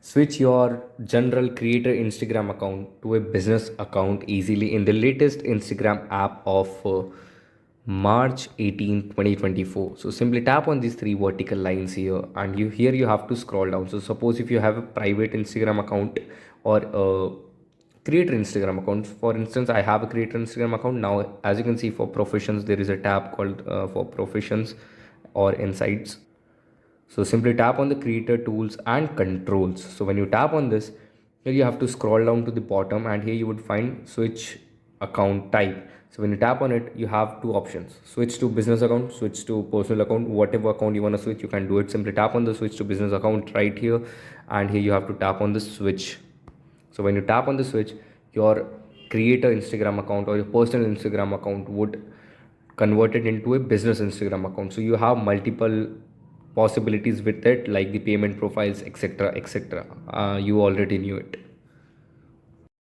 Switch your general creator Instagram account to a business account easily in the latest Instagram app of March 18, 2024. So simply tap on these three vertical lines here, and you have to scroll down. So suppose if you have a private Instagram account or a creator Instagram account, for instance, I have a creator Instagram account. Now as you can see, for professions there is a tab called for professions or insights. So simply tap on the creator tools and controls. So when you tap on this, here you have to scroll down to the bottom, and here you would find switch account type. So when you tap on it, you have two options: switch to business account, switch to personal account. Whatever account you want to switch, you can do it. Simply tap on the switch to business account right here, and here you have to tap on the switch. So when you tap on the switch, your creator Instagram account or your personal Instagram account would convert it into a business Instagram account. So you have multiple possibilities with it, like the payment profiles, etc., etc. You already knew it.